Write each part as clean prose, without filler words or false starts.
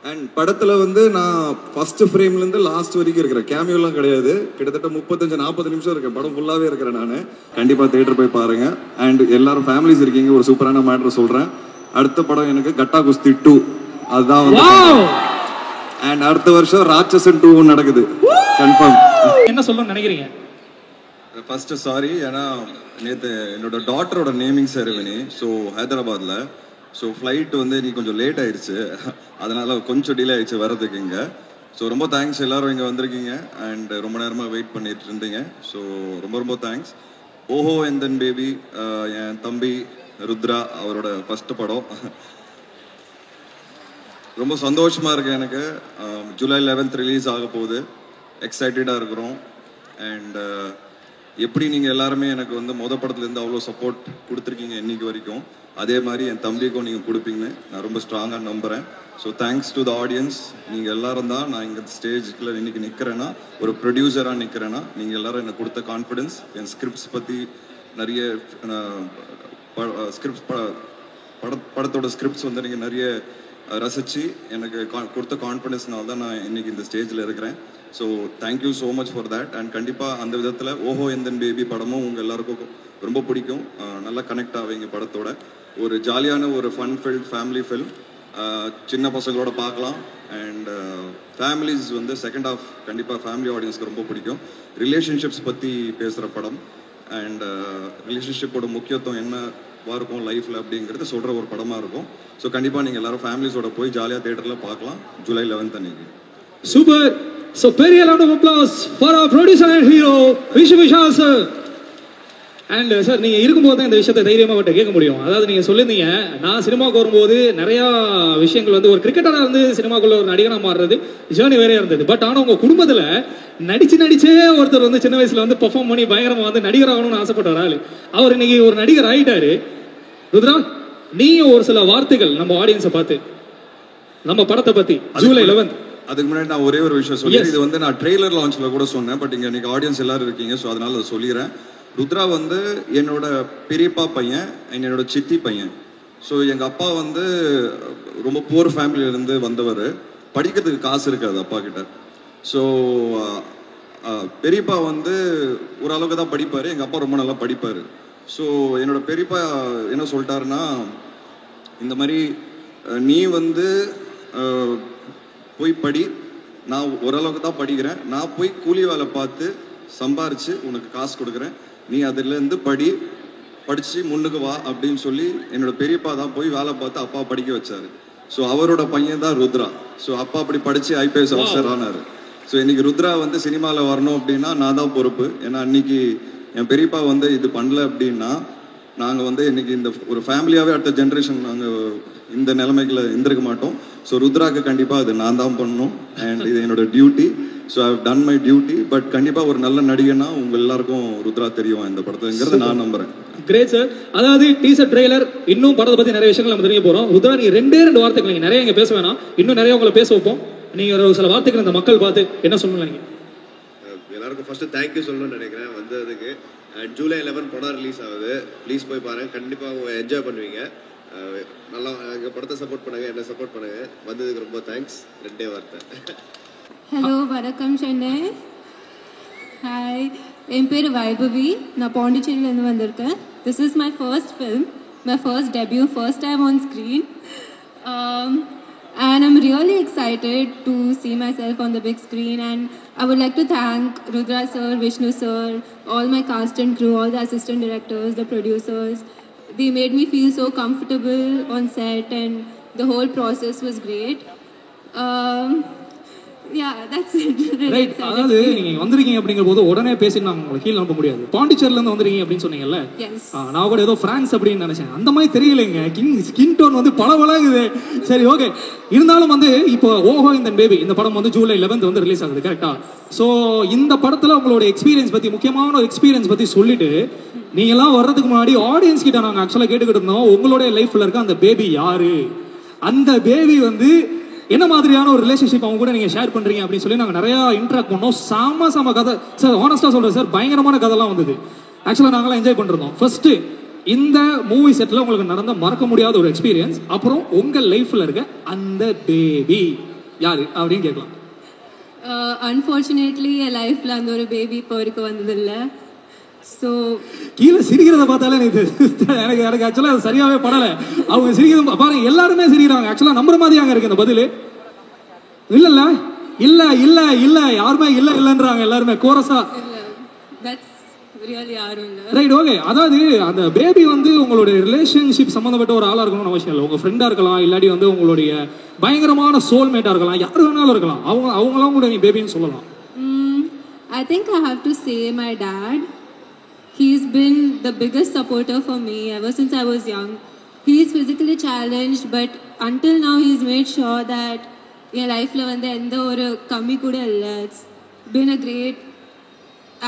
And படத்தில் வந்து நான் ஃபர்ஸ்ட் ஃப்ரேம்லேருந்து லாஸ்ட் வரைக்கும் இருக்கிறேன். கேமியோலாம் கிடையாது. கிட்டத்தட்ட 35-40 நிமிஷம் இருக்கேன். படம் ஃபுல்லாகவே இருக்கிறேன் நான். கண்டிப்பாக தேட்டர் போய் பாருங்கள். அண்ட் எல்லாரும் ஃபேமிலிஸ் இருக்கீங்க. ஒரு சூப்பரான மேட்டர் சொல்கிறேன். அடுத்த படம் எனக்கு கட்டா குஸ்தி 2 அதுதான் வந்து. அண்ட் அடுத்த வருஷம் ராட்சசன் 2 நடக்குது கன்ஃபார்ம். என்ன சொல்லணும்னு நினைக்கிறீங்க? ஃபர்ஸ்ட் சாரி, ஏன்னா நேற்று என்னோட டாட்டரோட நேமிங் செரமனி. ஸோ ஹைதராபாத்தில். ஸோ ஃப்ளைட் வந்து இன்னைக்கு கொஞ்சம் லேட் ஆயிடுச்சு. அதனால கொஞ்சம் டிலே ஆயிடுச்சு வர்றதுக்கு இங்கே. ஸோ ரொம்ப தேங்க்ஸ் எல்லாரும் இங்கே வந்திருக்கீங்க. அண்ட் ரொம்ப நேரமாக வெயிட் பண்ணிட்டு இருந்தீங்க. ஸோ ரொம்ப ரொம்ப தேங்க்ஸ். ஓஹோ அண்ட் தென் பேபி என் தம்பி ருத்ரா அவரோட ஃபர்ஸ்ட் படம். ரொம்ப சந்தோஷமா இருக்கு எனக்கு. ஜூலை 11 ரிலீஸ் ஆக போகுது. எக்ஸைட்டடாக இருக்கிறோம். அண்ட் எப்படி நீங்கள் எல்லாருமே எனக்கு வந்து படத்துலேருந்து அவ்வளோ சப்போர்ட் கொடுத்துருக்கீங்க இன்னைக்கு வரைக்கும், அதே மாதிரி என் தம்பிக்கும் நீங்கள் கொடுப்பீங்கன்னு நான் ரொம்ப ஸ்ட்ராங்காக நம்புகிறேன். So thanks to the audience. நீங்கள் எல்லாரும் தான் நான் இங்கே ஸ்டேஜுக்குள்ள இன்னைக்கு நிற்கிறேன்னா, ஒரு ப்ரொடியூசராக நிற்கிறேன்னா, நீங்கள் எல்லாரும் எனக்கு கொடுத்த கான்ஃபிடென்ஸ், என் ஸ்கிரிப்ட்ஸ் பற்றி நிறைய ஸ்கிரிப்ட்ஸ் படத்தோட ஸ்கிரிப்ட்ஸ் வந்து நீங்கள் நிறைய ரசித்து எனக்கு கொடுத்த கான்ஃபிடென்ஸ்னால தான் நான் இன்னைக்கு இந்த ஸ்டேஜில் இருக்கிறேன். So thank you so much for that. And கண்டிப்பாக அந்த விதத்தில் ஓஹோ அண்ட் தென் பேபி படமும் உங்கள் எல்லாருக்கும் ரொம்ப பிடிக்கும். நல்லா கனெக்ட் ஆவீங்க படத்தோட. ஒரு ஜாலியான ஒரு ஃபன் ஃபில்ட் ஃபேமிலி ஃபில்ம். சின்ன பசங்களோட பார்க்கலாம். அண்ட் ஃபேமிலிஸ் வந்து செகண்ட் ஹாஃப் கண்டிப்பாக ஃபேமிலி ஆடியன்ஸ்க்கு ரொம்ப பிடிக்கும். ரிலேஷன்ஷிப்ஸ் பற்றி பேசுகிற படம். அண்ட் ரிலேஷன்ஷிப்போட முக்கியத்துவம் என்னவா இருக்கும் லைஃப்பில் அப்படிங்கிறது சொல்கிற ஒரு படமாக இருக்கும். ஸோ கண்டிப்பாக நீங்கள் எல்லாரும் ஃபேமிலிஸோட போய் ஜாலியாக தேட்டரில் பார்க்கலாம் ஜூலை 11 அன்னைக்கு. Super. So very round of applause for our producer and hero Vishu Vishal sir. And sir, நீங்க இருக்கும்போது தான் இந்த விஷயத்தை தைரியமா விட்டு கேட்க முடியும். அதாவது நீங்க சொல்லிருந்தீங்க, நான் சினிமாவுக்கு வரும்போது நிறைய விஷயங்கள் வந்து ஒரு கிரிக்கெட்டரா இருந்து சினிமாக்குள்ள ஒரு நடிகனா மாறுறது ஜேர்னி வேறையா இருந்தது. பட் ஆனா உங்க குடும்பத்துல நடிச்சே ஒருத்தர் வந்து சின்ன வயசுல வந்து பெர்ஃபார்ம் பண்ணி பயங்கரமா வந்து நடிகர் ஆகணும்னு ஆசைப்பட்டார் ஆளு. அவர் இன்னைக்கு ஒரு நடிகர் ஆயிட்டாரு. ருத்ரா, நீங்க ஒரு சில வார்த்தைகள் நம்ம ஆடியன்ஸை பார்த்து நம்ம படத்தை பத்தி ஜூலை 11. அதுக்கு முன்னாடி நான் ஒரே ஒரு விஷயம் சொல்லிடுறேன். இது வந்து நான் ட்ரெய்லர் லான்ச்ல கூட சொன்னேன். பட் இங்க இன்னைக்கு ஆடியன்ஸ் எல்லாரும் இருக்கீங்க, ஸோ அதனால அதை சொல்லிடுறேன். ருத்ரா வந்து என்னோட பெரியப்பா பையன், என்னோட சித்தி பையன். ஸோ எங்கள் அப்பா வந்து ரொம்ப புவர் ஃபேமிலியிலேருந்து வந்தவர். படிக்கிறதுக்கு காசு இருக்காது அப்பா கிட்ட. ஸோ பெரியப்பா வந்து ஓரளவுக்கு தான் படிப்பார். எங்கள் அப்பா ரொம்ப நல்லா படிப்பார். ஸோ என்னோட பெரியப்பா என்ன சொல்லிட்டாருன்னா, இந்த மாதிரி நீ வந்து போய் படி, நான் ஓரளவுக்கு தான் படிக்கிறேன், நான் போய் கூலி வேலை பார்த்து சம்பாரித்து உனக்கு காசு கொடுக்குறேன், நீ அதுலேருந்து படித்து முன்னுக்கு வா அப்படின்னு சொல்லி என்னோட பெரியப்பா தான் போய் வேலை பார்த்து அப்பா படிக்க வச்சாரு. ஸோ அவரோட பையன் தான் ருத்ரா. ஸோ அப்பா அப்படி படித்து ஐபிஎஸ் ஆஃபீஸர் ஆனார். ஸோ இன்னைக்கு ருத்ரா வந்து சினிமாவில் வரணும் அப்படின்னா நான் தான் பொறுப்பு. ஏன்னா அன்னைக்கு என் பெரியப்பா வந்து இது பண்ணல அப்படின்னா நாங்கள் வந்து இன்னைக்கு இந்த ஒரு ஃபேமிலியாகவே அடுத்த ஜென்ரேஷன் நாங்கள் இந்த நிலைமைகளை இருந்திருக்க மாட்டோம். ஸோ ருத்ராக்கு கண்டிப்பாக அது நான் தான் பண்ணணும். அண்ட் இது என்னோட duty. So I have done my duty. But கண்டிப்பாக ஒரு நல்ல நடிகனா உங்கள் எல்லாருக்கும் ருத்ரா தெரியும் இந்த படத்துங்கிறது நான் நம்புறேன். Great sir. அதாவது டீசர் ட்ரெய்லர் இன்னும் படத்தை பற்றி நிறைய விஷயங்கள் நம்ம தெரிய போகிறோம். ருத்ரா, நீங்கள் ரெண்டே வார்த்தைகள், நீங்கள் நிறைய இங்கே பேச வேணாம், இன்னும் நிறைய உங்களை பேச வைப்போம். நீங்கள் ஒரு சில வார்த்தைகள் இந்த மக்கள் பார்த்து என்ன சொல்லணும் நினைக்கிறீங்க? எல்லாருக்கும் ஃபர்ஸ்ட் தேங்க்யூ சொல்லணும்னு நினைக்கிறேன் வந்ததுக்கு. அண்ட் ஜூலை 11 படம் ரிலீஸ் ஆகுது. ப்ளீஸ் போய் பாருங்க, கண்டிப்பாக என்ஜாய் பண்ணுவீங்க. நல்லா எங்கள் படத்தை சப்போர்ட் பண்ணுங்க, என்ன சப்போர்ட் பண்ணுங்க. வந்ததுக்கு ரொம்ப தேங்க்ஸ். ரெண்டே வார்த்தை. ஹலோ, வணக்கம் சென்னை. ஹாய், என் பேர் வைபவி. நான் பாண்டிச்சேரியிலேருந்து வந்திருக்கேன். This is my first film, my first debut, first time on screen. And I'm really excited to see myself on the big screen, and I would like to thank Rudra sir, Vishnu sir, all my cast and crew, all the assistant directors, the producers. They made me feel so comfortable on set, and the whole process was great. Yeah, that's it. Right. அதாவது நீங்கள் வந்திருக்கீங்க அப்படிங்கிற போது உடனே பேசி நாங்கள் உங்களை கீழே அனுப்ப முடியாது. பாண்டிச்சேரியிலேருந்து வந்திருக்கீங்க அப்படின்னு சொன்னீங்கல்ல, நான் கூட ஏதோ ஃப்ரான்ஸ் அப்படின்னு நினைச்சேன். அந்த மாதிரி தெரியலைங்க. ஸ்கின் டோன் வந்து பளபளங்குது. சரி, ஓகே. இருந்தாலும் வந்து இப்போ ஓஹோ இந்த பேபி இந்த படம் வந்து ஜூலை 11 வந்து ரிலீஸ் ஆகுது, கரெக்டா? ஸோ இந்த படத்தில் உங்களோட எக்ஸ்பீரியன்ஸ் பற்றி, முக்கியமான ஒரு எக்ஸ்பீரியன்ஸ் பற்றி சொல்லிட்டு, நீங்கள்லாம் வர்றதுக்கு முன்னாடி ஆடியன்ஸ் கிட்ட நாங்கள் ஆக்சுவலாக கேட்டுக்கிட்டு இருந்தோம், உங்களுடைய லைஃப்பில் இருக்க அந்த பேபி யாரு, அந்த பேபி வந்து என்ன மாதிரியான ஒரு ரிலேஷன்ஷிப் அவங்க கூட நீங்க ஷேர் பண்றீங்க அப்படின்னு சொல்லி நாங்கள் நிறைய இன்ட்ராக்ட் பண்ணோம். செம கதை சார். ஹானஸ்டா சொல்றேன் சார், பயங்கரமான கதைலாம் வந்தது. ஆக்சுவலாக நாங்களாம் என்ஜாய் பண்ணிருந்தோம். ஃபர்ஸ்ட் இந்த மூவி செட்டில் உங்களுக்கு நடந்த மறக்க முடியாத ஒரு எக்ஸ்பீரியன்ஸ், அப்புறம் உங்கள் லைஃப்பில் இருக்க அந்த பேபி யாரு அப்படின்னு கேட்கலாம். Unfortunately, என் லைஃப்ல அந்த ஒரு பேபி இப்போ வரைக்கும் வந்ததில்லை. ஸோ கீழே சிரிக்கிறத பார்த்தாலே எனக்கு ஆக்சுவலாக அது சரியாவே படலை. அவங்க சிரிக்கிறது பாருங்க, எல்லாருமே சிரிக்கிறாங்க. ஆக்சுவலாக நம்புற மாதிரி அங்கே இருக்கு இந்த பதில். இல்ல இல்ல இல்ல இல்ல யாருமே இல்ல இல்லன்றாங்க எல்லாருமே கோரஸா. Right, okay. அதாவது அந்த பேபி வந்து உங்களுடைய ரிலேஷன்ஷிப் சம்மந்தப்பட்ட ஒரு ஆளா இருக்கணும்னு அவசியம் இல்லை. உங்க ஃப்ரெண்டா இருக்கலாம், இல்லாட்டி வந்து உங்களுடைய பயங்கரமான சோல்மேட்டா இருக்கலாம், யாரு வேணாலும் இருக்கலாம். அவங்களாம் கூட நீ பேபின்னு சொல்லலாம். I think I have to say my dad. He's been the biggest supporter for me ever since I was young. He's physically challenged, but until now he's made sure that in life la vande endha oru kammi kuda illa. It's been a great.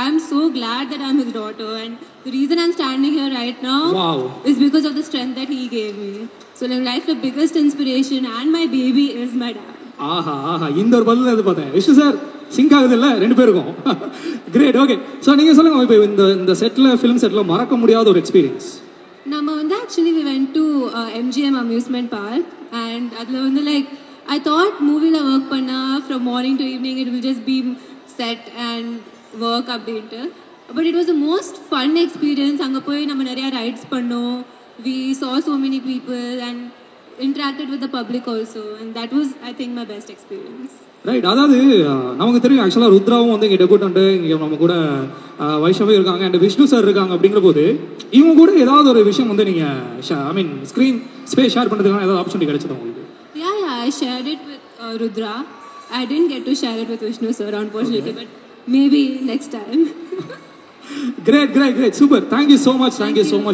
I'm so glad that I'm his daughter, and the reason I'm standing here right now is because of the strength that he gave me. So in life the biggest inspiration and my baby is my dad. ஆஹா, இந்த ஒரு பதில் எது பார்த்தேன். Vishnu sir sink ஆகுது இல்லை ரெண்டு பேருக்கும்? Great, okay. So நீங்கள் சொல்லுங்க, இப்போ இந்த செட்டில் ஃபிலிம் செட்டில் மறக்க முடியாத ஒரு எக்ஸ்பீரியன்ஸ். நம்ம வந்து actually we went to MGM amusement park, and அதில் வந்து லைக் I thought மூவியில் ஒர்க் பண்ணால் from morning to evening it will just be set and work அப்படின்ட்டு. But it was the most fun experience. அங்கே போய் நம்ம நிறையா ரைட்ஸ் பண்ணோம். We saw so many people and interacted with the public also, and that was I think my best experience. Right, அதாவது நமக்கு தெரியும் ஆக்சுவலாக ருத்ராவும் வந்து இங்கே டெபியூட் பண்ணிட்டு இங்கே நம்ம கூட வைஷ்ணவி இருக்காங்க அண்ட் விஷ்ணு சார் இருக்காங்க. அப்படிங்கிற போது இவங்க கூட ஏதாவது ஒரு விஷயம் வந்து நீங்கள் ஐ மீன் ஸ்க்ரீன் ஸ்பேஸ் ஷேர் பண்ணுறதுக்கான ஏதாவது ஆப்பர்ச்சுனிட்டி கிடைச்சது உங்களுக்கு? Yeah, I shared it with Rudra. I didn't get to share it with Vishnu sir unfortunately, but maybe next time. Great, super. Thank you so much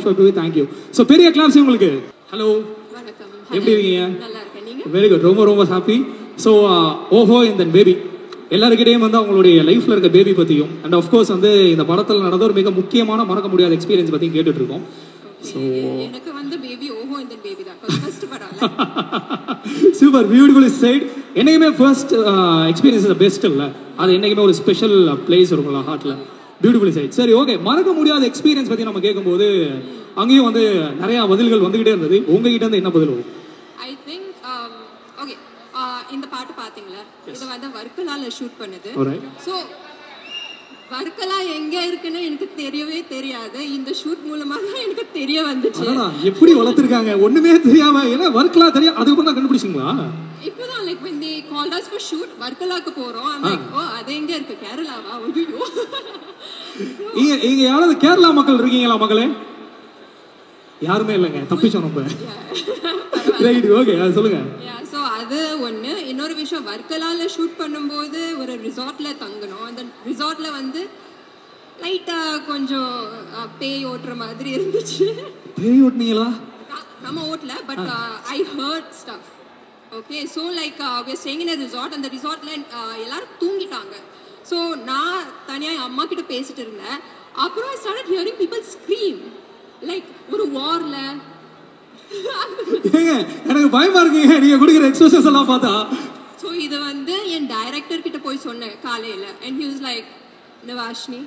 for being. Thank you. So பெரிய claps உங்களுக்கு. Hello, வணக்கம். எப்படி இருக்கீங்க? நல்லா இருக்கேன். நீங்க? Very good, ரொம்ப happy. So ஓஹோ இந்த பேபி எல்லாருக்கிட்டையும் வந்து அவங்களுடைய லைஃப்ல இருக்க பேபி பற்றியும் அண்ட் ஆஃப்கோர்ஸ் வந்து இந்த படத்தில் நடந்த ஒரு மிக முக்கியமான மறக்க முடியாத எக்ஸ்பீரியன்ஸ் பற்றியும் கேட்டுட்டு இருக்கோம். ஸோ எனக்கு வந்து பேபி ஓஹோ இந்த பேபி தான் ஃபர்ஸ்ட் படம். Super, beautifully said. என்னைக்குமே ஃபர்ஸ்ட் எக்ஸ்பீரியன்ஸ் இஸ் பெஸ்ட் இல்லை, அது என்னைக்குமே ஒரு ஸ்பெஷல் பிளேஸ் இருக்கும்ல ஹார்ட்ல. Beautifully said. சரி, ஓகே. மறக்க முடியாத எக்ஸ்பீரியன்ஸ் பற்றி நம்ம கேட்கும்போது அங்கேயும் வந்து நிறைய பதில்கள் வந்துகிட்டே இருந்தது. உங்ககிட்ட இருந்து என்ன பதில் வரும்? ஐ திங்க் ஓகே, இந்த பாட்டு பாத்தீங்களா, இது வந்து வர்க்கலால ஷூட் பண்ணது. ஸோ வர்க்கலா எங்க இருக்குன்னு எனக்கு தெரியவே தெரியாது. இந்த ஷூட் மூலமா தான் எனக்கு தெரிய வந்துச்சு. எப்படி வளர்த்திருக்காங்க ஒண்ணுமே தெரியாம. ஏன்னா வர்க்கலா தெரியும், அதுக்கு தான் கண்டுபிடிச்சிங்களா? இப்போதான் like when they called us for shoot வர்க்கலாக்கு போறோம். I'm like, ஓ அது எங்க இருக்கு, கேரளாவா? ஐயோ, இங்க யாராவது கேரளா மக்கள் இருக்கீங்களா மக்களே? யாருமே இல்லைங்க, தப்பிச்சோம் நம்ம. ரைட், ஓகே, அது சொல்லுங்க. ஸோ அது ஒன்று. இன்னொரு விஷயம், வர்க்கலால ஷூட் பண்ணும்போது ஒரு ரிசார்ட்ல தங்கணும். அந்த ரிசார்ட்ல வந்து லைட்டா கொஞ்சம் பேய் ஓட்டுற மாதிரி இருந்துச்சு. பேய் ஓட்டுனீங்களா? நம்ம ஓட்டல, but I heard stuff. Okay, so like we are staying in a resort. அந்த ரிசார்ட்ல எல்லாரும் தூங்கிட்டாங்க. ஸோ நான் தனியாக என் அம்மா கிட்ட பேசிட்டு இருந்தேன். அப்புறம் I started hearing people scream like ஒரு வார்ல. எனக்கு பயமா இருக்குங்க நீங்க கொடுக்குற எக்ஸ்பிரஷன்ஸ் எல்லாம் பார்த்தா. ஸோ இது வந்து என் டைரக்டர் கிட்ட போய் சொன்னேன் காலையில. And he was like, Nivashini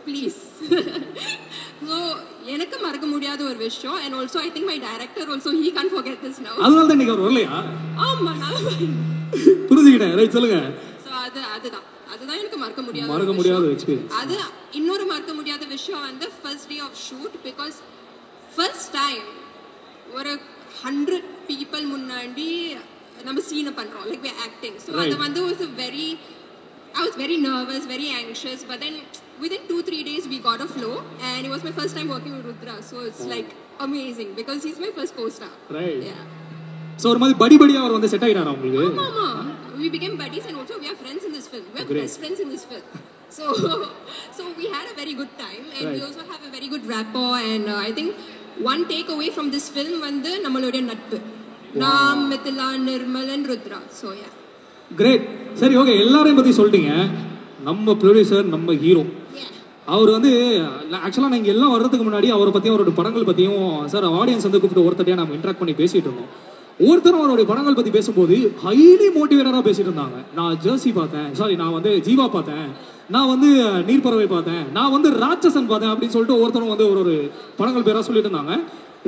please. So எனக்கு மறக்க முடியாத ஒரு விஷயம். And also I think my director also he can't forget this now. அதனால தான் நீங்க வரலையா? ஆமா, நான் புரிஞ்சுக்கிட்டேன். ரைட், சொல்லுங்க. ஸோ அதுதான் எனக்கு மறக்க முடியாத எக்ஸ்பீரியன்ஸ். அது இன்னொரு மறக்க முடியாத விஷயம் வந்து first day of shoot. Because first time ஒரு 100 people முன்னாடி நம்ம சீனை பண்றோம், like we are acting. So அது வந்து I was very nervous, very anxious, but then within 2-3 days we got a flow, and it was my first time working with Rudra. So it's like amazing because he's my first co-star. Right. Yeah. So ஒரு மாதிரி படியா அவர் வந்து set ஆயிட்டாரா உங்களுக்கு? ஆமா, we became buddies and also we are friends in this film. We are best friends in this film. So we had a very good time, and we also have a very good rapport, and I think one takeaway from this film வந்து நம்மளுடைய நட்பு. நாம், Mithila, Nirmal and Rudra. So yeah. Great. சரி, okay. எல்லாரையும் பத்தி சொல்லிட்டீங்க. நம்ம producer, நம்ம ஹீரோ, அவர் வந்து ஆக்சுவலாக நீங்கள் எல்லாம் வர்றதுக்கு முன்னாடி அவரை பற்றியும் அவரோட படங்கள் பற்றியும் சார் ஆடியன்ஸ் வந்து கூப்பிட்டு ஒருத்தரையாக நம்ம இன்ட்ராக்ட் பண்ணி பேசிகிட்டு இருந்தோம். ஒருத்தரும் அவருடைய படங்கள் பற்றி பேசும்போது ஹைலி மோட்டிவேட்டடாக பேசிகிட்டு இருந்தாங்க. நான் ஜெர்சி பார்த்தேன், நான் வந்து ஜீவா பார்த்தேன், நான் வந்து நீர்ப்பறவை பார்த்தேன், நான் வந்து ராட்சசன் பார்த்தேன் அப்படின்னு சொல்லிட்டு ஒருத்தரும் வந்து ஒரு படங்கள் பேராக சொல்லிட்டு இருந்தாங்க.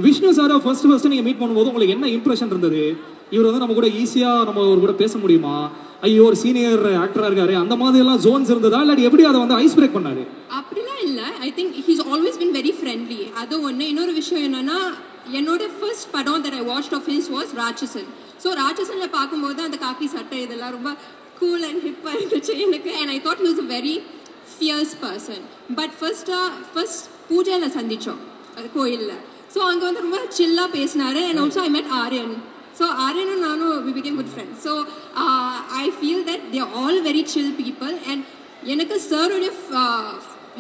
விஷ்ணு சாரை ஃபர்ஸ்ட் நீங்கள் மீட் பண்ணும்போது உங்களுக்கு என்ன இம்ப்ரெஷன் இருந்தது? இவர் வந்து நம்ம கூட ஈஸியாக நம்ம ஒரு கூட பேச முடியுமா, ஐயோ ஒரு சீனியர் ஆக்டரா இருக்காரு அந்த மாதிரி எல்லாம் ஜோன்ஸ் இருந்ததா இல்லாட்டி எப்படி அதை வந்து ஐஸ் பிரேக் பண்ணாரு? அப்படிலாம் இல்லை. I think he's always been very friendly. அது ஒன்று. இன்னொரு விஷயம் என்னன்னா, என்னோட ஃபர்ஸ்ட் படம் that I watched of his was Ratsasan. So ராட்சசனில் பார்க்கும்போது அந்த காக்கி சட்டை இதெல்லாம் ரொம்ப கூல் அண்ட் ஹிப்பாக இருந்துச்சு எனக்கு. And I thought he was a very fierce person. But first பூஜையில் சந்தித்தோம் கோயிலில். ஸோ அங்கே வந்து ரொம்ப சில்லாக பேசினாரு. And also I met Aryan. So ஆரியனும் நானும் we became good friends. So I feel that they are all very chill people. And எனக்கு சாருடைய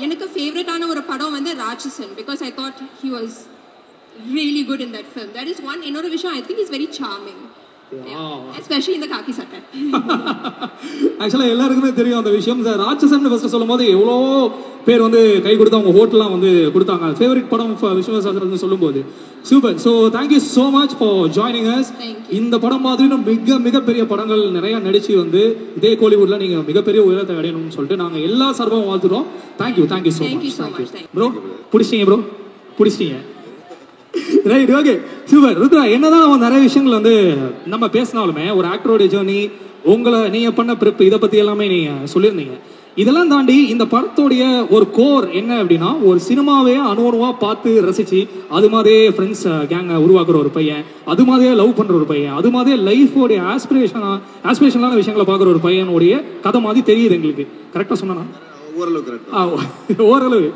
எனக்கு ஃபேவரட்டான ஒரு படம் வந்து Ratsasan. Because I thought he was really good in that film. That is one. Another விஷயம், I think he's very charming. Wow. Yeah. Especially in the khaki சட்டை. ஆக்சுவலா எல்லாருக்குமே தெரியும் அந்த விஷயம். ராட்சசன் ஃபர்ஸ்ட் சொல்லும்போது எவ்வளோ பேர் வந்து கை கொடுத்து அவங்க ஹோட்டல்லாம் வந்து கொடுத்தாங்க. ஃபேவரட் படம் விஷ்ணுவர்தன் சொல்லும்போது super. So thank you so much for joining us. இந்த படம் மாதிரி மிகப்பெரிய படங்கள் நிறைய நடிச்சு வந்து இதே கோலிவுட்ல நீங்க மிகப்பெரிய உயரத்தை அடையணும்னு சொல்லிட்டு நாங்க எல்லா சார்பாகவும் வாழ்த்துறோம். Thank you so much. ப்ரோ பிடிச்சிட்டீங்க ப்ரோ பிடிச்சிட்டீங்க. Right, okay, super. ருத்ரா, என்னதான் நிறைய விஷயங்கள் வந்து நம்ம பேசினாலுமே ஒரு ஆக்டரோட ஜேர்னி, உங்களை நீங்க பண்ண ப்ரிப், இதை பத்தி எல்லாமே நீங்க சொல்லியிருந்தீங்க. இதெல்லாம் தாண்டி இந்த படத்தோடைய ஒரு கோர் என்ன அப்படின்னா, ஒரு சினிமாவே அணுவா பார்த்து ரசிச்சு அது மாதிரியே ஃப்ரெண்ட்ஸ் கேங்கை உருவாக்குற ஒரு பையன், அது மாதிரியே லவ் பண்ற ஒரு பையன், அது மாதிரியே லைஃபோடைய ஆஸ்பிரேஷனான விஷயங்களை பார்க்குற ஒரு பையனுடைய கதை மாதிரி தெரியுது எங்களுக்கு. கரெக்டா சொன்னா? ஓரளவு.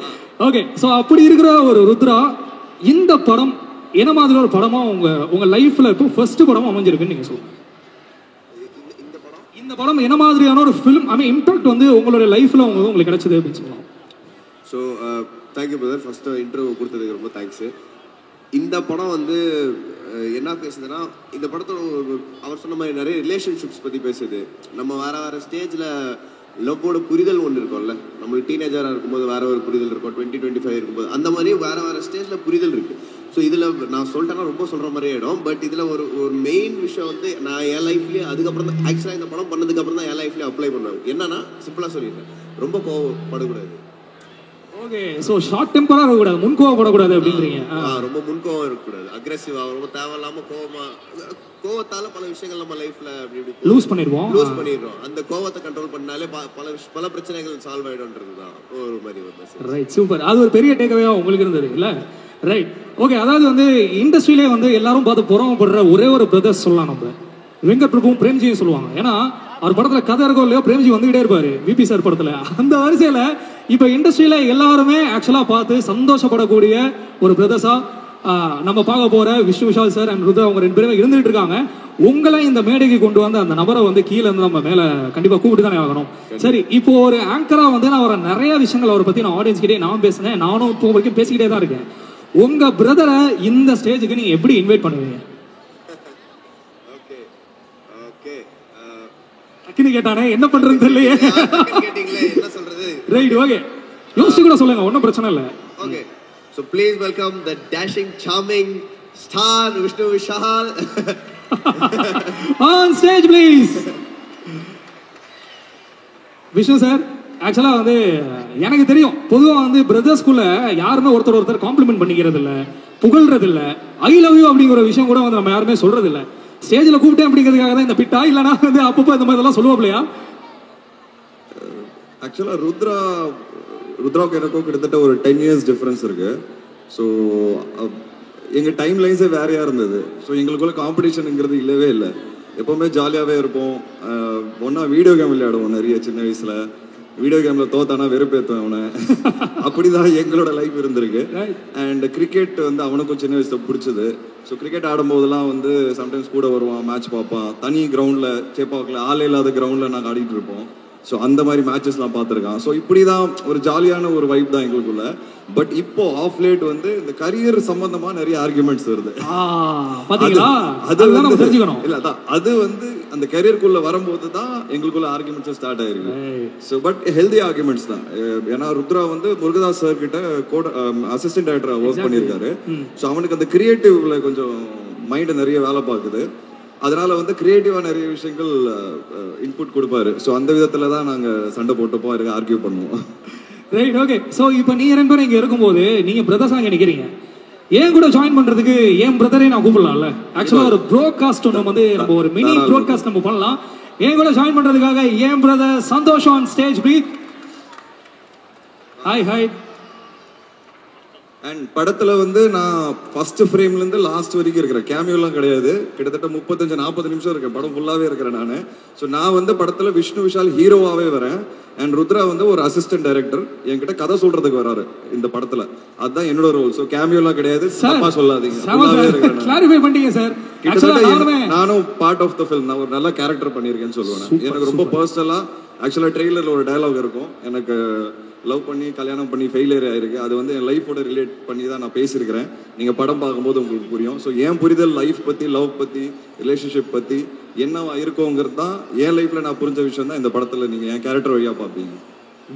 ஓகே, ஸோ அப்படி இருக்கிற ஒரு ருத்ரா, இந்த படம் என்ன மாதிரி ஒரு படமா உங்க லைஃப்ல இப்போ ஃபர்ஸ்ட் படமா அமைஞ்சிருக்குன்னு நீங்க சொல்லுங்க. இந்த படம் என்ன மாதிரியான ஒரு ஃபிலிம், ஐ மீன் இம்பாக்ட் வந்து உங்களுடைய லைஃப்ல உங்களுக்கு கிடைச்சது அப்படின்னு சொல்லலாம். So thank you brother, first interview கொடுத்ததுக்கு ரொம்ப தேங்க்ஸ். இந்த படம் வந்து என்ன பேசுதுன்னா, இந்த படத்தோட அவர் சொன்ன மாதிரி நிறைய ரிலேஷன்ஷிப்ஸ் பற்றி பேசுது. நம்ம வேற ஸ்டேஜில் லவ்வோட புரிதல் ஒன்று இருக்கும்ல, நம்ம டீனேஜராக இருக்கும்போது வேற ஒரு புரிதல் இருக்கும், 20-25 இருக்கும்போது அந்த மாதிரி வேற ஸ்டேஜில் புரிதல் இருக்குது. ஸோ இதில் நான் சொல்லிட்டேன்னா ரொம்ப சொல்கிற மாதிரி ஆகிடும். பட் இதில் ஒரு மெயின் விஷயம் வந்து நான் என் லைஃப்லேயே அதுக்கப்புறம் தான் ஆக்சுவலாக இந்த படம் பண்ணதுக்கப்புறம் தான் என் லைஃப்லேயே அப்ளை பண்ணுவேன். என்னன்னா சிம்பிளாக சொல்லிடுறேன், ரொம்ப கோவப்படக்கூடாது. ஓகே, ஸோ ஷார்ட் டெம்பராக இருக்கக்கூடாது, முன்கோவப்படக்கூடாது அப்படின்றீங்க. ரொம்ப முன்கோவம் இருக்கக்கூடாது, அக்ரெசிவாக, ரொம்ப தேவையில்லாமல் கோவத்தால பல விஷயங்கள் நம்ம லைஃப்ல லூஸ் பண்ணிடுறோம். அந்த கோவத்தை கண்ட்ரோல் பண்ணாலே பல பிரச்சனைகள் சால்வ் ஆயிடும்ன்றது தான் ஒரு மாதிரி ஒரு மெசேஜ். Right, super. அது ஒரு பெரிய டேக்அவேவா உங்களுக்கு இருந்தது இல்ல? Right, okay. அதாவது வந்து இண்டஸ்ட்ரியிலே வந்து எல்லாரும் பார்த்து பொறாமப்படுற ஒரே ஒரு பிரதர்ஸ் சொல்லலாம் நம்ம, வெங்கட் பிரபுவும் பிரேம்ஜியும் சொல்லுவாங்க. ஏன்னா அவர் படத்துல கதை இருக்கோ இல்லையோ பிரேம்ஜி வந்துகிட்டே இருப்பாரு விபி சார் படத்துல. அந்த வரிசையில இப்ப இண்டஸ்ட்ரியில எல்லாருமே ஆக்சுவலா பார்த்து சந்தோஷப்படக்கூடிய ஒரு பிரதர்ஸா நம்ம பார்க்க போற விஷ்ணு விஷால் சார் அண்ட் ருத்ரா, அவங்க 2 பேருமே இருந்துட்டு இருக்காங்க. உங்களை இந்த மேடைக்கு கொண்டு வந்து அந்த நபரை வந்து கீழே இருந்து நம்ம மேல கண்டிப்பா கூப்பிட்டு தானே ஆகணும். சரி, இப்போ ஒரு ஆங்கரா வந்து நான் ஒரு நிறைய விஷயங்கள் அவரை பத்தி நான் ஆடியன்ஸ் கிட்டே நான் பேசுனேன், நானும் இப்போ வரைக்கும் பேசிக்கிட்டே தான் இருக்கேன். உங்க பிரதரை இந்த ஸ்டேஜுக்கு நீங்க எப்படி இன்வைட் பண்ணுவீங்க? கேட்டானே என்ன பண்றது தெரியலையே. ரைட், ஓகே, யோசிச்சு கூட சொல்லுங்க, ஒன்றும் பிரச்சனை இல்லை. Okay, so please welcome the dashing, charming star Vishnu Vishal on stage please. Vishnu sir, ஆக்சுவலா வந்து எனக்கு தெரியும், பொதுவாக வந்து பிரதர்ஸ்குள்ள யாருமே ஒருத்தர் காம்ப்ளிமெண்ட் பண்ணிக்கிறது இல்லை, புகழ்றது இல்லை, ஐ லவ் யூ அப்படிங்கிற விஷயம் கூட வந்து நம்ம யாருமே சொல்றது இல்லை. ஸ்டேஜில் கூப்பிட்டேன் அப்படிங்கிறதுக்காக தான் இந்த பிட்டா, இல்லைனா வந்து அப்பப்போ இந்த மாதிரி எல்லாம் சொல்லுவாப்லையா? ஆக்சுவலாக ருத்ராவுக்கு எனக்கும் கிட்டத்தட்ட ஒரு 10 years டிஃப்ரென்ஸ் இருக்கு. ஸோ எங்கள் டைம் லைன்ஸே வேறையாக இருந்தது. ஸோ எங்களுக்குள்ள காம்படிஷனுங்கிறது இல்லவே இல்லை, எப்போவுமே ஜாலியாகவே இருப்போம். ஒன்றா வீடியோ கேம் விளையாடுவோம் நிறைய. சின்ன வயசில் வீடியோ கேமில் தோத்தானா வெறுப்பேற்றுவேன் அவனை. அப்படி தான் எங்களோட லைஃப் இருந்திருக்கு. அண்ட் கிரிக்கெட் வந்து அவனுக்கும் சின்ன வயசில் பிடிச்சது. ஸோ கிரிக்கெட் ஆடும்போதெல்லாம் வந்து சம்டைம்ஸ் கூட வருவான், மேட்ச் பார்ப்பான். தனி கிரவுண்டில் சேப்பாக்கில் ஆள் இல்லாத கிரவுண்டில் நாங்கள் ஆடிட்டு இருப்போம். ஸோ அந்த மாதிரி மேட்சஸ்லாம் பார்த்துருக்கான். ஸோ இப்படி தான் ஒரு ஜாலியான ஒரு வைப் தான் எங்களுக்குள்ள. பட் இப்போ ஆஃப் லேட் வந்து இந்த கரியர் சம்பந்தமா நிறைய ஆர்குமெண்ட்ஸ் வருது. அது வந்து அந்த கரியருக்குள்ள வரும்போது தான் எங்களுக்குள்ள ஆர்குமெண்ட்ஸ் ஸ்டார்ட் ஆயிருக்கு. ஸோ பட் ஹெல்தி ஆர்குமெண்ட்ஸ் தான். ஏன்னா ருத்ரா வந்து முருகதாஸ் சார் கிட்ட அசிஸ்டன்ட் டைரக்டரா ஒர்க் பண்ணியிருக்காரு. ஸோ அவனுக்கு அந்த கிரியேட்டிவ்ல கொஞ்சம் மைண்ட் நிறைய வேலை பார்க்குது. அதனால வந்து கிரியேட்டிவா நிறைய விஷயங்கள் இன்புட் கொடுப்பாரு. ஸோ அந்த விதத்துல தான் நாங்க சண்டை போட்டப்போ ஆர்கியூ பண்ணுவோம். Right, okay. ஸோ இப்போ நீங்க 2 பேரும் இங்க இருக்கும்போது நீங்க பிரதர்ஸா நினைக்கிறீங்க, ஏன் கூட ஜாயின் பண்றதுக்கு என் பிரதரே நான் கூப்பிடலாம்ல? ஆக்சுவலா ஒரு ப்ரோட்காஸ்ட் ஒன்று வந்து நம்ம ஒரு மினி ப்ரோட்காஸ்ட் நம்ம பண்ணலாம். என் கூட ஜாயின் பண்றதுக்காக என் brother Santhosh on stage please. Hi hi. And படத்துல வந்து நான் ஃபர்ஸ்ட் ஃப்ரேம்ல இருந்து லாஸ்ட் வரைக்கும் இருக்கிறேன். கேமியோலாம் கிடையாது. கிட்டத்தட்ட 35-40 நிமிஷம் இருக்கேன். படம் ஃபுல்லாவே இருக்கிறேன் நான். ஸோ நான் வந்து படத்துல விஷ்ணு விஷால் ஹீரோவாவே வரேன். அண்ட் ருத்ரா வந்து ஒரு அசிஸ்டன்ட் டைரக்டர் என்கிட்ட கதை சொல்றதுக்கு வராரு இந்த படத்துல. அதுதான் என்னோட ரோல். ஸோ கேமியோலாம் கிடையாது. தப்பா சொல்லாதீங்க. கிளாரிஃபை பண்ணிட்டீங்க சார். நானும் பார்ட் ஆஃப் த ஃபிலிம். நான் ஒரு நல்ல கேரக்டர் பண்ணியிருக்கேன்னு சொல்லுவேன். எனக்கு ரொம்ப பர்சனலா ஆக்சுவலா ட்ரெய்லர்ல ஒரு டயலாக் இருக்கும். எனக்கு லவ் பண்ணி கல்யாணம் பண்ணி ஃபெயிலியர் ஆயிருக்கு. அது வந்து என் லைஃபோட ரிலேட் பண்ணி தான் நான் பேசியிருக்கிறேன். நீங்கள் படம் பார்க்கும்போது உங்களுக்கு புரியும். ஸோ என் புரிதல் லைஃப் பற்றி, லவ் பற்றி, ரிலேஷன்ஷிப் பற்றி என்னவா இருக்கோங்கிறது தான் என் லைஃப்பில் நான் புரிஞ்ச விஷயம் தான் இந்த படத்தில் நீங்கள் என் கேரக்டர் வழியாக பார்ப்பீங்க.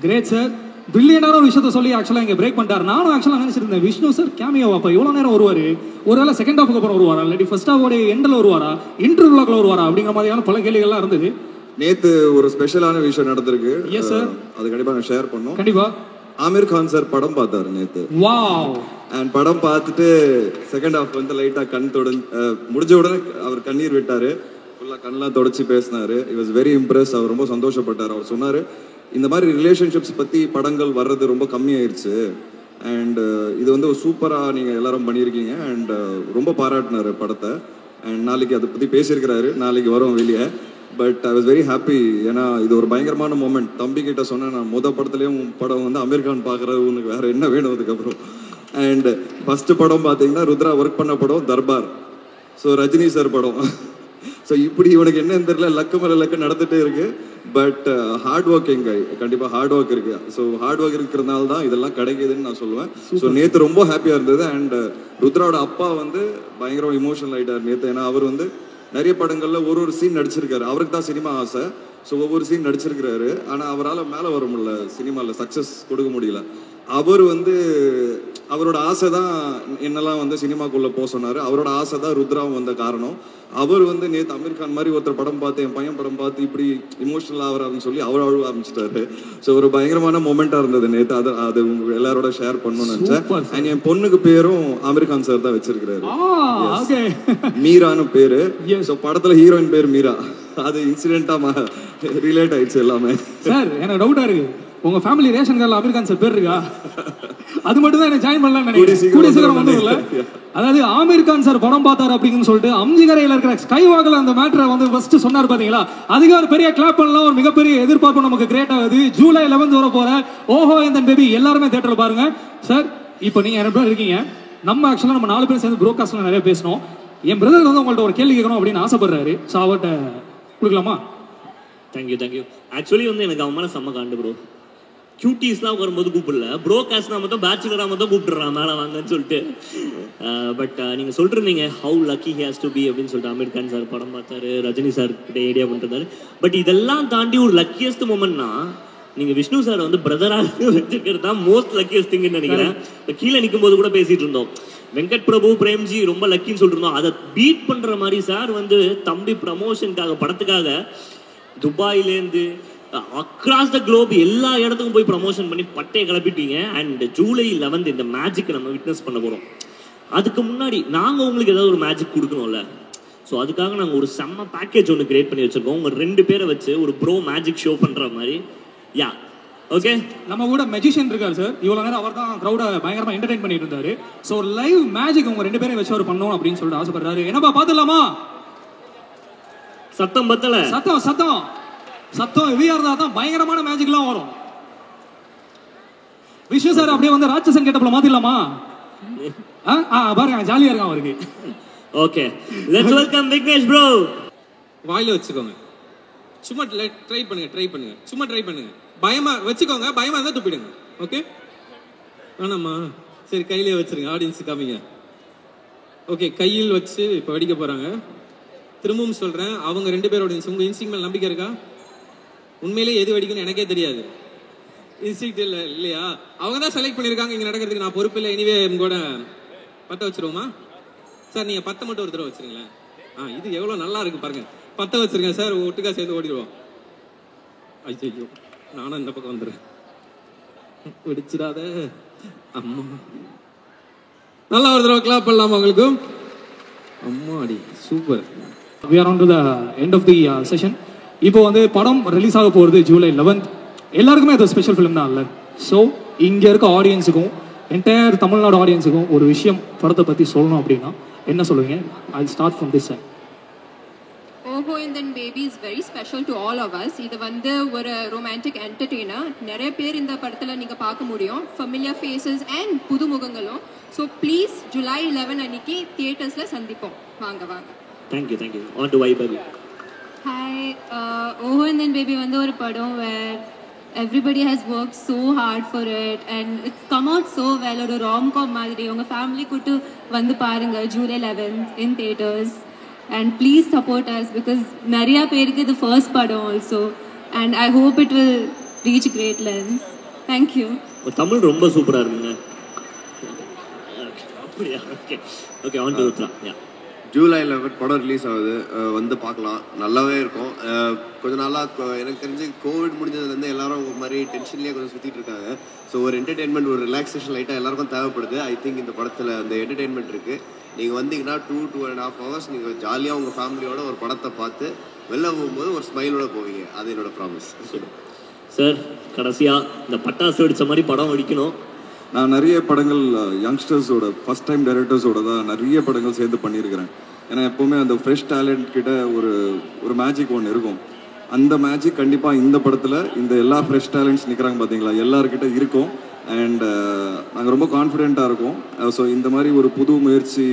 Great sir. பில்லியனான ஒரு விஷயத்த சொல்லி ஆக்சுவலாக இங்கே பிரேக் பண்ணிட்டார். நானும் ஆக்சுவலாக நினைச்சிருந்தேன் விஷ்ணு சார் கேமியோ அப்போ எவ்வளோ நேரம் வருவார், ஒருவேளை செகண்ட் ஹாஃபுக்கு அப்புறம் வருவாரா, இல்லாட்டி ஃபர்ஸ்ட் ஹாஃபோட எண்டில் வருவாரா, இன்டர்வியூக்குள்ள வருவாரா அப்படிங்கிற மாதிரியான பல கேள்விகள்லாம் இருந்தது. நேத்து ஒரு ஸ்பெஷலான விஷயம் நடந்திருக்கு. Yes sir. அது கண்டிப்பா நான் ஷேர் பண்ணோம். கண்டிப்பா. ஆமீர் கான் சார் படம் பார்த்தாரு நேத்து. வாவ். அண்ட் படம் பார்த்துட்டு செகண்ட் ஹாஃப் வந்து லைட்டா கண் முடிஞ்ச உடனே அவர் கண்ணீர் விட்டாரு. ஃபுல்லா கண்ணெல்லாம் தொடச்சி பேசினாரு. It was very impress. அவர் ரொம்ப சந்தோஷப்பட்டார். அவர் சொன்னாரு இந்த மாதிரி ரிலேஷன்ஷிப்ஸ் பத்தி படங்கள் வர்றது ரொம்ப கம்மியாயிருச்சு. அண்ட் இது வந்து சூப்பரா நீங்க எல்லாரும் பண்ணியிருக்கீங்க. அண்ட் ரொம்ப பாராட்டினாரு படத்தை. அண்ட் நாளைக்கு அதை பத்தி பேசியிருக்கிறாரு. நாளைக்கு வரும் வெளியே. But I was very happy. ஏன்னா இது ஒரு பயங்கரமான மூமெண்ட். தம்பி கிட்ட சொன்னேன் நான் படத்துலேயும் படம் வந்து அமீர் கான் பார்க்குறது உனக்கு வேற என்ன வேணும் அதுக்கப்புறம். அண்ட் ஃபர்ஸ்ட் படம் பார்த்தீங்கன்னா ருத்ரா ஒர்க் பண்ண படம் தர்பார். ஸோ ரஜினி சார் படம். ஸோ இப்படி இவனுக்கு என்னன்னு தெரியல, லக்கு மேலே லக்கு நடந்துகிட்டே இருக்கு. பட் ஹார்ட் ஒர்க்கிங் கண்டிப்பாக ஹார்ட் ஒர்க் இருக்கு. ஸோ ஹார்ட் ஒர்க் இருக்கிறதுனால தான் இதெல்லாம் கிடைக்குதுன்னு நான் சொல்லுவேன். ஸோ நேற்று ரொம்ப ஹாப்பியாக இருந்தது. அண்ட் ருத்ராவோட அப்பா வந்து பயங்கர இமோஷனல் ஆகிட்டார் நேற்று. ஏன்னா அவர் வந்து நிறைய படங்கள்ல ஒரு சீன் நடிச்சிருக்காரு. அவருக்கு தான் சினிமா ஆசை. ஸோ ஒவ்வொரு சீன் நடிச்சிருக்கிறாரு. ஆனால் அவரால் மேலே வர முடியல, சினிமாவில் சக்ஸஸ் கொடுக்க முடியல. அவர் வந்து அவரோட ஆசை தான் என்னெல்லாம் வந்து சினிமாக்குள்ளே போக சொன்னார். அவரோட ஆசை தான் ருத்ராவும் வந்த காரணம். அவர் வந்து நேற்று அமீர் கான் மாதிரி ஒருத்தர் படம் பார்த்து என் பையன் படம் பார்த்து இப்படி இமோஷனல் ஆகிறாருன்னு சொல்லி அவர் அழுவ ஆரம்பிச்சிட்டாரு. ஸோ ஒரு பயங்கரமான மொமெண்ட்டாக இருந்தது நேற்று. அது உங்க எல்லாரோட ஷேர் பண்ணணும்னு நினச்சேன். அண்ட் என் பொண்ணுக்கு பேரும் அமீர் கான் சார் தான் வச்சிருக்கிறாரு. மீரான்னு பேரு. ஸோ படத்துல ஹீரோயின் பேர் மீரா. அது இன்சிடென்ட்டா ரிலேட் ஆயிடுச்சு எல்லாமே. சார் எனக்கு டவுட்டா இருக்கு, உங்க ஃபேமிலி ரேஷன் கார்டுல அமீர் கான் சார் பேர் இருக்கா? அது மட்டும் தான் எனக்கு ஜாயின் பண்ணலாம் நினைக்கிறேன். கூடிய சீக்கிரம் வந்துடல. அதாவது ஆமீர் கான் சார் படம் பார்த்தாரு அப்படின்னு சொல்லிட்டு அம்ஜிகரையில் இருக்கிற ஸ்கை வாக்ல அந்த மேட்டரை வந்து ஃபர்ஸ்ட் சொன்னார் பாத்தீங்களா? அதுக்கு ஒரு பெரிய கிளாப் பண்ணலாம். ஒரு மிகப்பெரிய எதிர்பார்ப்பு நமக்கு கிரியேட் ஆகுது. ஜூலை 11 வர போற ஓஹோ இந்த பேபி எல்லாருமே தியேட்டர்ல பாருங்க. சார் இப்போ நீங்க என்ன இருக்கீங்க? நம்ம ஆக்சுவலா நம்ம 4 பேர் சேர்ந்து ப்ரோகாஸ்ட்ல நிறைய பேசணும். என் பிரதர் வந்து உங்கள்ட்ட ஒரு கேள்வி கேட்கணும் அப்படின்னு ஆசைப்படுறாரு. ஸோ அவர்கிட்ட கொடுக்கலாமா? தேங்க்யூ. ஆக்சுவலி வந்து எனக்கு அவன் மேலே செம்ம காண்டு ப்ரோ. கியூட்டிஸ்லாம் வரும்போது கூப்பிடல, ப்ரோகாஸ்ட்னா மட்டும் பேச்சுலராக மட்டும் கூப்பிட்டுறான் மேலே வாங்கன்னு சொல்லிட்டு. பட் நீங்கள் சொல்லிருந்தீங்க how lucky he has to be அப்படின்னு சொல்லிட்டு. அமீர் கான் சார் படம் பார்த்தாரு, ரஜினி சார் கிட்ட ஐடியா பண்ணிருந்தாரு. பட் இதெல்லாம் தாண்டி ஒரு லக்கியஸ்ட் மூமெண்ட்னா நீங்கள் விஷ்ணு சார் வந்து பிரதராக வச்சிருக்கிறது தான் மோஸ்ட் லக்கியஸ்ட் திங்னு நினைக்கிறேன். இப்போ கீழே நிற்கும் போது கூட பேசிட்டு இருந்தோம், வெங்கட் பிரபு பிரேம்ஜி ரொம்ப லக்கின்னு சொல்லிருந்தோம். அதை பீட் பண்ற மாதிரி சார் வந்து தம்பி ப்ரமோஷனுக்காக படத்துக்காக துபாயிலேருந்து அக்ராஸ் த குளோப் எல்லா இடத்துக்கும் போய் ப்ரமோஷன் பண்ணி பட்டையை கிளப்பிட்டீங்க. அண்ட் ஜூலை 11 இந்த மேஜிக்கை நம்ம விட்னஸ் பண்ண போகிறோம். அதுக்கு முன்னாடி நாங்கள் உங்களுக்கு ஏதாவது ஒரு மேஜிக் கொடுக்கணும்ல. ஸோ அதுக்காக நாங்கள் ஒரு செம்ம பேக்கேஜ் ஒன்று கிரியேட் பண்ணி வச்சிருக்கோம். உங்கள் 2 பேரை வச்சு ஒரு ப்ரோ மேஜிக் ஷோ பண்ணுற மாதிரி. யா ஓகே, நம்ம கூட மெஜிஷியன் இருக்காரு சார். இவ்வளவு நேரம் அவர் தான் க்ரௌட பயங்கரமா என்டர்டெயின் பண்ணிட்டு இருந்தாரு. ஸோ லைவ் மேஜிக் உங்க 2 பேரையும் வச்சு அவர் பண்ணணும் அப்படின்னு சொல்லிட்டு ஆசைப்படுறாரு. என்னப்பா பாத்துலாமா? சத்தம் பத்தல, சத்தம் சத்தம் சத்தம் ஹெவியா இருந்தா தான் பயங்கரமான மேஜிக்லாம் வரும். விஷ்ணு சார் அப்படியே வந்து ராட்சசன் கெட்டப்ல மாத்திடலாமா? பாருங்க ஜாலியா இருக்கான் அவருக்கு. Okay, let's welcome Vignesh bro. வாயில வச்சுக்கோங்க, சும்மா ட்ரை பண்ணுங்க, சும்மா ட்ரை பண்ணுங்க. பயமா வச்சுக்கோங்க, பயமா இருந்தா துப்பிடுங்க. ஓகே வேணாமா? சரி கையிலே வச்சிருங்க, ஆடியன்ஸ் காமிங்க. ஓகே, கையில் வச்சு இப்போ வெடிக்க போறாங்க. திரும்பவும் சொல்றேன், அவங்க 2 பேரோட உங்க இன்ஸ்டிங் மேல நம்பிக்கை இருக்கா? உண்மையிலேயே எது வெடிக்கும்னு எனக்கே தெரியாது. இன்ஸ்டிங் இல்லையா? அவங்க தான் செலக்ட் பண்ணிருக்காங்க இங்க நடக்கிறதுக்கு. நான் பொறுப்பு இல்லை. எனிவே கூட பத்த வச்சிருவோமா சார்? நீங்க 10 மட்டும் ஒரு தடவை வச்சிருங்களேன். இது எவ்வளவு நல்லா இருக்கு பாருங்க. 10 வச்சிருக்கேன் சார், ஒட்டுக்கா சேர்ந்து ஓடிடுவோம். ஐயோ, நானும் இந்த பக்கம் வந்துடுறேன். வெடிச்சிடாத அம்மா. நல்லா ஒரு தடவை கிளாப் பண்ணலாமா உங்களுக்கு? அம்மாடி super. We are on to the end of the session. இப்போ வந்து படம் ரிலீஸ் ஆக போகிறது ஜூலை 11th. எல்லாருக்குமே அது ஸ்பெஷல் ஃபிலிம் தான் இல்லை. ஸோ இங்கே இருக்க ஆடியன்ஸுக்கும் என்டையர் தமிழ்நாடு ஆடியன்ஸுக்கும் ஒரு விஷயம் படத்தை பற்றி சொல்லணும் அப்படின்னா என்ன சொல்லுவீங்க? I start from this side. ஓஹோ இந்தன் baby is very special to all of us. இது வந்து ஒரு ரொமான்டிக் என்டர்டெய்னர். நிறைய பேர் இந்த படத்தில் நீங்கள் பார்க்க முடியும், ஃபெமிலியர் ஃபேஸஸ் அண்ட் புது முகங்களும். ஸோ ப்ளீஸ் ஜூலை 11 அன்னைக்கு தியேட்டர்ஸில் சந்திப்போம். வாங்க வாங்க. Thank you thank you. On to Vaibhavi. Hi, ஓஹோ இந்தன் பேபி வந்து ஒரு படம் where everybody has worked so hard for it and it's come out so well. ஒரு rom-com மாதிரி உங்கள் ஃபேமிலி கூட்டு வந்து பாருங்கள் July 11th in theaters. And please support us because நிறையா பேருக்கு இது ஃபர்ஸ்ட் படம் also and I hope it will reach great lengths. Thank you. Tamil ரொம்ப சூப்பராக இருக்குங்க. அப்படியா? Okay okay. On to Rudra. Yeah, July 11 படம் ரிலீஸ் ஆகுது, வந்து பார்க்கலாம். நல்லாவே இருக்கும். கொஞ்சம் நல்லா எனக்கு தெரிஞ்சு கோவிட் முடிஞ்சதுலேருந்து எல்லாரும் ஒரு மாதிரி டென்ஷன்லேயே கொஞ்சம் சுற்றிட்டு இருக்காங்க. ஸோ ஒரு என்டர்டெயின்மெண்ட், ஒரு ரிலாக்ஸேஷன் லைட்டாக எல்லாருக்கும் தேவைப்படுது. ஐ திங்க் இந்த படத்தில் அந்த என்டர்டெயின்மெண்ட் இருக்குது. நீங்கள் வந்தீங்கன்னா 2.5 hours நீங்கள் ஜாலியாக உங்கள் ஃபேமிலியோட ஒரு படத்தை பார்த்து வெளில போகும்போது ஒரு ஸ்மைலோட போவீங்க. அது என்னோட ப்ராமிஸ். சார் கடைசியாக இந்த பட்டாசு வெடித்த மாதிரி படம் வெடிக்கணும். நான் நிறைய படங்கள் யங்ஸ்டர்ஸோட ஃபஸ்ட் டைம் டைரக்டர்ஸோட தான் நிறைய படங்கள் சேர்ந்து பண்ணியிருக்கிறேன். ஏன்னா எப்போவுமே அந்த ஃப்ரெஷ் டேலண்ட் கிட்ட ஒரு மேஜிக் ஒன்று இருக்கும். அந்த மேஜிக் கண்டிப்பாக இந்த படத்தில் இந்த எல்லா ஃப்ரெஷ் டேலண்ட்ஸ் நிற்கிறாங்க பார்த்தீங்களா, எல்லாருக்கிட்ட இருக்கும். அண்ட் நாங்கள் ரொம்ப கான்ஃபிடென்ட்டாக இருக்கோம். ஸோ இந்த மாதிரி ஒரு புது முயற்சி,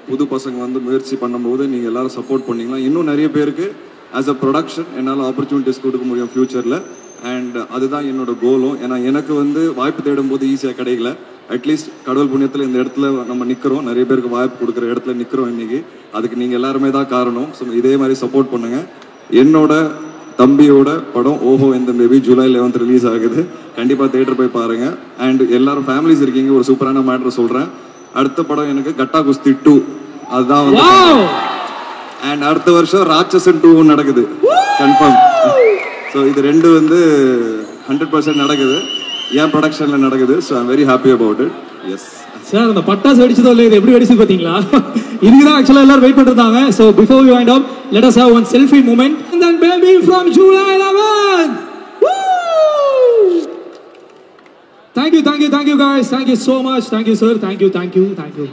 புது பசங்க வந்து முயற்சி பண்ணும்போது நீங்கள் எல்லோரும் சப்போர்ட் பண்ணிங்கன்னா இன்னும் நிறைய பேருக்கு ஆஸ் அ ப்ரொடக்ஷன் என்னால் ஆப்பர்ச்சுனிட்டிஸ் கொடுக்க முடியும் ஃப்யூச்சரில். அண்ட் அதுதான் என்னோட கோலும். ஏன்னா எனக்கு வந்து வாய்ப்பு தேடும் போது ஈஸியாக கிடைக்கல. அட்லீஸ்ட் கடவுள் புண்ணியத்தில் இந்த இடத்துல நம்ம நிற்கிறோம், நிறைய பேருக்கு வாய்ப்பு கொடுக்குற இடத்துல நிற்கிறோம் இன்றைக்கி. அதுக்கு நீங்கள் எல்லாருமே தான் காரணம். ஸோ இதே மாதிரி சப்போர்ட் பண்ணுங்கள். என்னோட தம்பியோட படம் ஓஹோ இந்தன் பேபி ஜூலை 11 ரிலீஸ் ஆகுது. கண்டிப்பாக தியேட்டர் போய் பாருங்கள். அண்ட் எல்லாரும் ஃபேமிலிஸ் இருக்கீங்க, ஒரு சூப்பரான மேட்ரு சொல்கிறேன். அடுத்த படம் எனக்கு கட்டா குஸ்தி 2, அதுதான் வந்து. அண்ட் அடுத்த வருஷம் ராட்சசன் 2 நடக்குது கன்ஃபார்ம். ஸோ இது ரெண்டு வந்து 100% நடக்குது, என் ப்ரொடக்ஷனில் நடக்குது. So I'm very happy about it. Yes sir, அந்த பட்டாசு வெடிச்சதோ இல்லை, இது எப்படி வெடிச்சு பார்த்தீங்களா? இதுதான் ஆக்சுவலாக எல்லாரும் வெயிட் பண்ணிருந்தாங்க. So before we wind up, let us have one selfie moment. Then baby from July 11th. Thank you guys. Thank you so much. Thank you sir. Thank you.